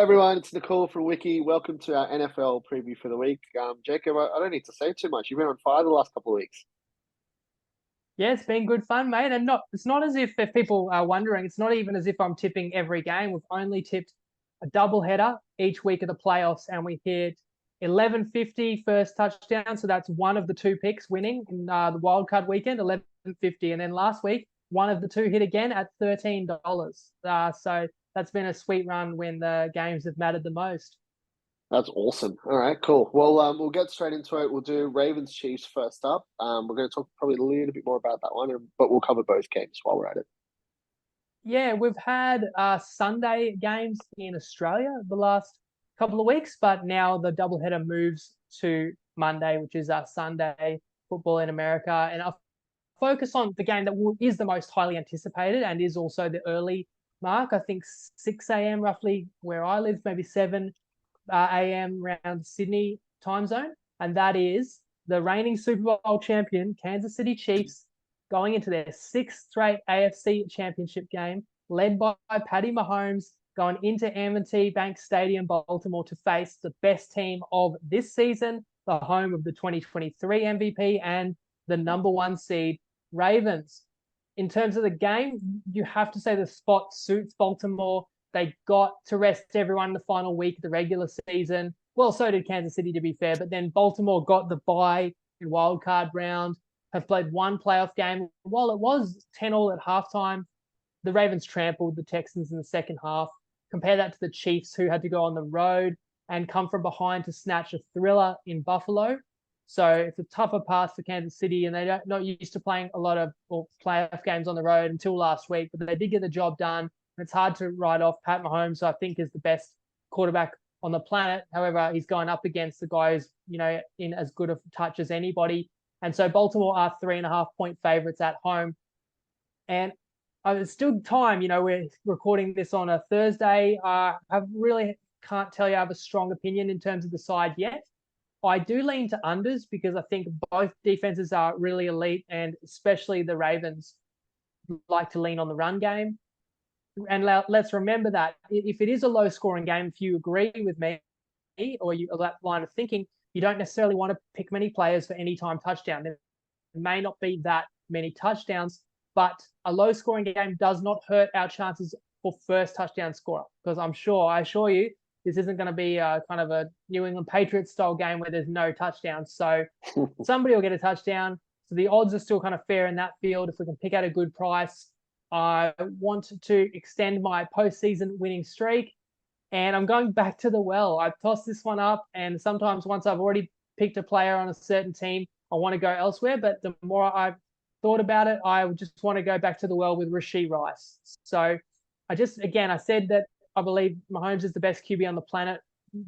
everyone, it's Nakul from Wicky. Welcome to our NFL preview for the week. Jacob, I don't need to say too much. You've been on fire the last couple of weeks. Yeah, it's been good fun, mate. And it's not as if people are wondering, it's not even as if I'm tipping every game. We've only tipped a double header each week of the playoffs, and we hit 11.50 first touchdown. So that's one of the two picks winning in the wild card weekend, 11.50. And then last week, one of the two hit again at $13. So that's been a sweet run when the games have mattered the most. That's awesome. All right, cool. Well, we'll get straight into it. We'll do Ravens Chiefs first up. We're going to talk probably a little bit more about that one, but we'll cover both games while we're at it. Yeah, we've had Sunday games in Australia the last couple of weeks, but now the doubleheader moves to Monday, which is Sunday football in America. And I'll focus on the game that is the most highly anticipated and is also the early mark. I think 6 a.m. roughly where I live, maybe 7 a.m. around Sydney time zone. And that is the reigning Super Bowl champion, Kansas City Chiefs, going into their sixth straight AFC championship game, led by Patty Mahomes, going into M&T Bank Stadium, Baltimore, to face the best team of this season, the home of the 2023 MVP and the number one seed Ravens. In terms of the game, you have to say the spot suits Baltimore. They got to rest everyone in the final week of the regular season. Well, so did Kansas City, to be fair. But then Baltimore got the bye in wildcard round, have played one playoff game. While it was 10-all at halftime, the Ravens trampled the Texans in the second half. Compare that to the Chiefs, who had to go on the road and come from behind to snatch a thriller in Buffalo. So it's a tougher path for Kansas City, and they're not used to playing a lot of playoff games on the road until last week. But they did get the job done. It's hard to write off Pat Mahomes, who I think is the best quarterback on the planet. However, he's going up against the guy who's, in as good a touch as anybody. And so Baltimore are 3.5-point favorites at home. And it's still time, we're recording this on a Thursday. I really can't tell you I have a strong opinion in terms of the side yet. I do lean to unders because I think both defenses are really elite, and especially the Ravens like to lean on the run game. And let's remember that if it is a low-scoring game, if you agree with me or that line of thinking, you don't necessarily want to pick many players for any time touchdown. There may not be that many touchdowns, but a low-scoring game does not hurt our chances for first touchdown scorer, because I assure you, this isn't going to be kind of a New England Patriots-style game where there's no touchdowns. So somebody will get a touchdown. So the odds are still kind of fair in that field if we can pick out a good price. I want to extend my postseason winning streak, and I'm going back to the well. I tossed this one up, and sometimes once I've already picked a player on a certain team, I want to go elsewhere. But the more I've thought about it, I just want to go back to the well with Rashee Rice. So I said that I believe Mahomes is the best QB on the planet.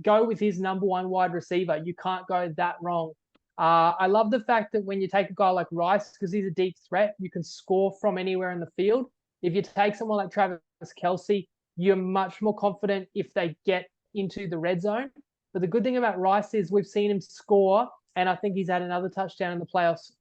Go with his number one wide receiver. You can't go that wrong. I love the fact that when you take a guy like Rice, because he's a deep threat, you can score from anywhere in the field. If you take someone like Travis Kelce, you're much more confident if they get into the red zone. But the good thing about Rice is we've seen him score, and I think he's had another touchdown in the playoffs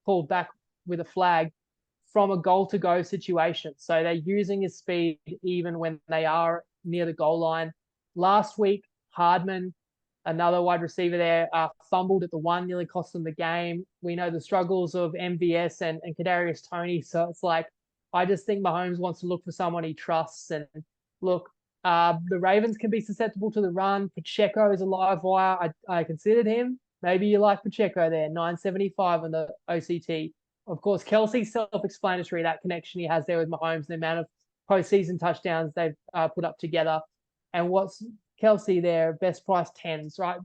pulled back with a flag from a goal-to-go situation. So they're using his speed even when they are near the goal line. Last week, Hardman, another wide receiver there, fumbled at the one, nearly cost them the game. We know the struggles of MVS and Kadarius Toney. So it's like, I just think Mahomes wants to look for someone he trusts. And look, the Ravens can be susceptible to the run. Pacheco is a live wire. I considered him. Maybe you like Pacheco there, 975 on the OCT. Of course, Kelce's self-explanatory, that connection he has there with Mahomes, the amount of postseason touchdowns they've put up together. And what's Kelce there, best price 10s, right?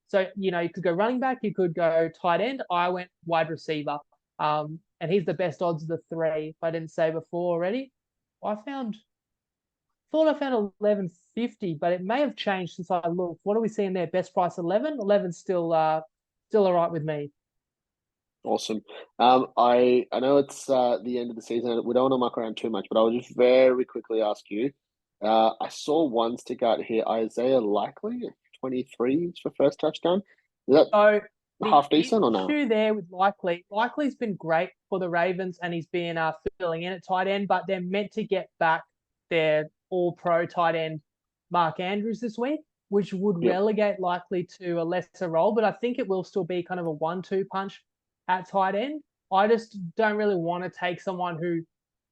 So, you could go running back, you could go tight end. I went wide receiver. And he's the best odds of the three, if I didn't say before already. I thought I found 11.50, but it may have changed since I looked. What are we seeing there? Best price 11? 11's still all right with me. Awesome. I know it's the end of the season. We don't want to muck around too much, but I'll just very quickly ask you. I saw one stick out here. Isaiah Likely at 23 for first touchdown. Is that half decent or no? The issue there with Likely's been great for the Ravens, and he's been filling in at tight end, but they're meant to get back their all-pro tight end Mark Andrews this week, which would Yep. relegate likely to a lesser role, but I think it will still be kind of a 1-2 punch at tight end. I just don't really want to take someone who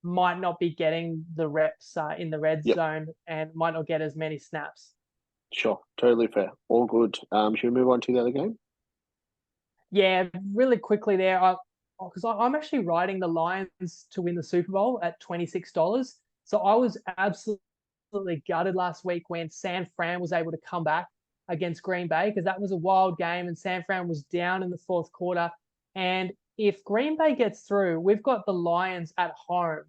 might not be getting the reps in the red Yep. zone and might not get as many snaps. Sure. Totally fair. All good. Should we move on to the other game? Yeah, really quickly there, because I'm actually riding the Lions to win the Super Bowl at $26. So I was absolutely gutted last week when San Fran was able to come back against Green Bay because that was a wild game and San Fran was down in the fourth quarter. And if Green Bay gets through, we've got the Lions at home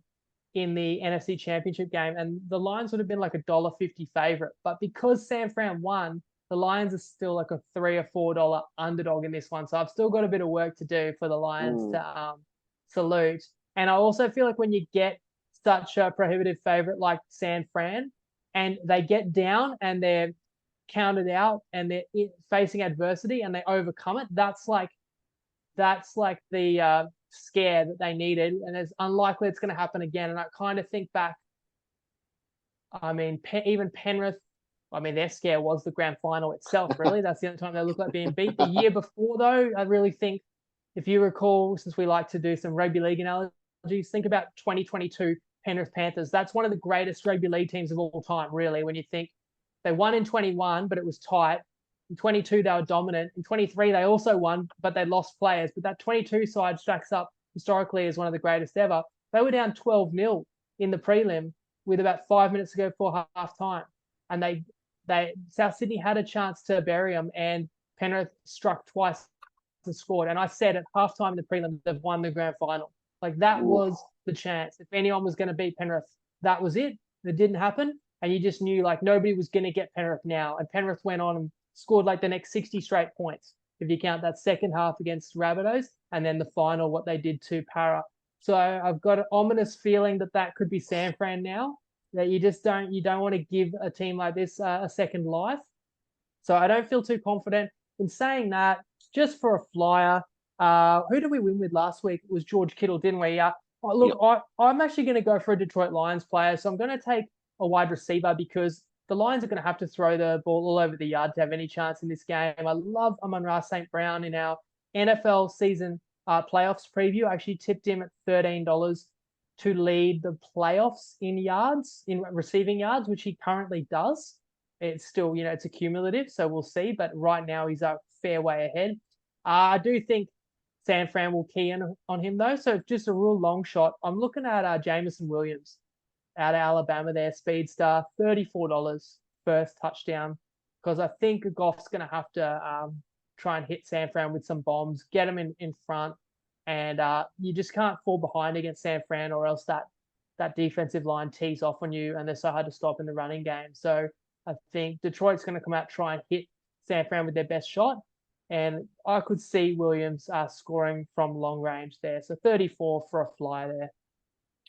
in the NFC Championship game, and the Lions would have been like $1.50 favorite. But because San Fran won, the Lions are still like a $3 or $4 underdog in this one. So I've still got a bit of work to do for the Lions Mm. to salute. And I also feel like when you get such a prohibitive favorite like San Fran, and they get down and they're counted out and they're facing adversity and they overcome it, that's like the scare that they needed, and it's unlikely it's going to happen again. And I kind of think back. I mean, even Penrith. I mean, their scare was the grand final itself. Really, that's the only time they look like being beat. The year before, though, I really think, if you recall, since we like to do some rugby league analogies, think about 2022 Penrith Panthers. That's one of the greatest rugby league teams of all time. Really, when you think they won in 21, but it was tight. In 22, they were dominant. In 23, they also won, but they lost players. But that 22 side stacks up historically as one of the greatest ever. They were down 12-0 in the prelim with about 5 minutes to go before half time. And South Sydney had a chance to bury them, and Penrith struck twice and scored. And I said at halftime in the prelim, they've won the grand final. Like that Ooh. was the chance. If anyone was going to beat Penrith, that was it. It didn't happen. And you just knew like nobody was going to get Penrith now. And Penrith went on and scored like the next 60 straight points, if you count that second half against Rabbitohs, and then the final, what they did to Para. So I've got an ominous feeling that could be San Fran now, that you don't want to give a team like this a second life. So I don't feel too confident in saying that. Just for a flyer, who did we win with last week? It was George Kittle, didn't we? Look, Yep. I'm actually going to go for a Detroit Lions player. So I'm going to take a wide receiver because the Lions are going to have to throw the ball all over the yard to have any chance in this game. I love Amon-Ra St. Brown in our NFL season playoffs preview. I actually tipped him at $13 to lead the playoffs in yards, in receiving yards, which he currently does. It's still, it's a cumulative, so we'll see. But right now, he's a fair way ahead. I do think San Fran will key in on him, though. So just a real long shot. I'm looking at Jameson Williams out of Alabama there, speedster, $34 first touchdown, because I think Goff's going to have to try and hit San Fran with some bombs, get him in front, and you just can't fall behind against San Fran, or else that defensive line tees off on you, and they're so hard to stop in the running game. So I think Detroit's going to come out, try and hit San Fran with their best shot, and I could see Williams scoring from long range there. So 34 for a fly there.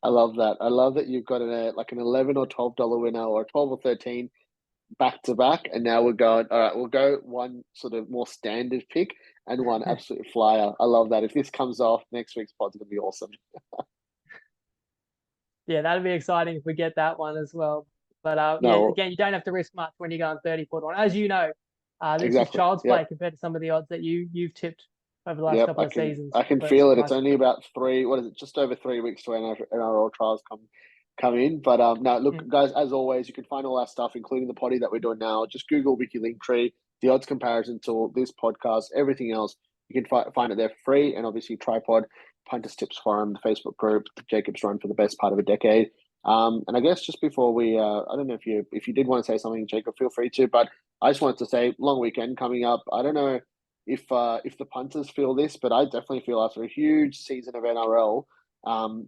I love that. I love that you've got like an $11 or $12 winner, or 12 or 13 back to back, and now we're going. All right, we'll go one sort of more standard pick and one absolute flyer. I love that. If this comes off, next week's pod's gonna be awesome. Yeah, that'd be exciting if we get that one as well. But yeah, No, again, you don't have to risk much when you're going 30 foot on. As you know, this is exactly. child's play Yep. compared to some of the odds that you've tipped over the last Yep. couple of seasons. I can But it's feel it. It's nice. only about what is it? Just over 3 weeks to NRL trials come in. But no, look, Mm. guys, as always, you can find all our stuff, including the potty that we're doing now. Just Google Wiki Linktree, the odds comparison tool, this podcast, everything else. You can find it there for free. And obviously, Trypod, Punters Tips Forum, the Facebook group, Jacob's run for the best part of a decade. And I guess just before we, I don't know if you did want to say something, Jacob, feel free to. But I just wanted to say, long weekend coming up. I don't know if the punters feel this, but I definitely feel after a huge season of NRL,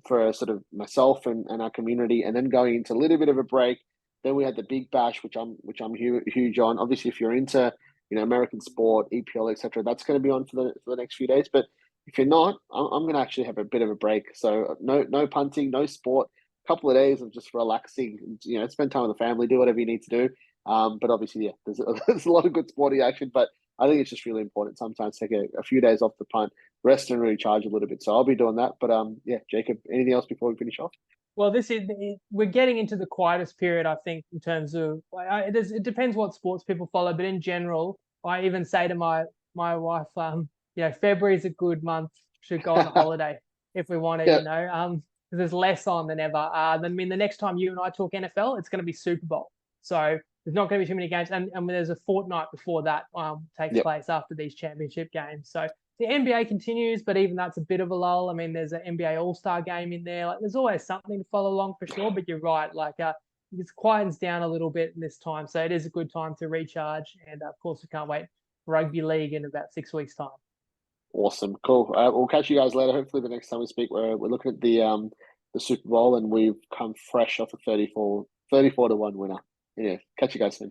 for sort of myself and our community, and then going into a little bit of a break. Then we had the Big Bash, which I'm huge on. Obviously, if you're into American sport, EPL, etc., that's going to be on for the next few days. But if you're not, I'm going to actually have a bit of a break. So no punting, no sport. A couple of days of just relaxing. Spend time with the family, do whatever you need to do. But obviously, yeah, there's a lot of good sporty action, but I think it's just really important sometimes to take a few days off the punt rest and recharge a little bit. So I'll be doing that. But yeah, Jacob, anything else before we finish off? Well, we're getting into the quietest period, I think, in terms of it depends what sports people follow, but in general, I even say to my wife, February is a good month to go on a holiday if we want to, Yeah, because there's less on than ever. I mean, the next time you and I talk NFL, it's going to be Super Bowl, so there's not going to be too many games, and there's a fortnight before that takes yep. place after these championship games. So the NBA continues, but even that's a bit of a lull. I mean, there's an NBA All-Star game in there. Like, there's always something to follow along for sure. But you're right, it quietens down a little bit in this time, so it is a good time to recharge. And of course, we can't wait for rugby league in about 6 weeks' time. Awesome, cool. We'll catch you guys later. Hopefully, the next time we speak, we're looking at the Super Bowl, and we've come fresh off a 34-1 winner. Yeah, catch you guys soon.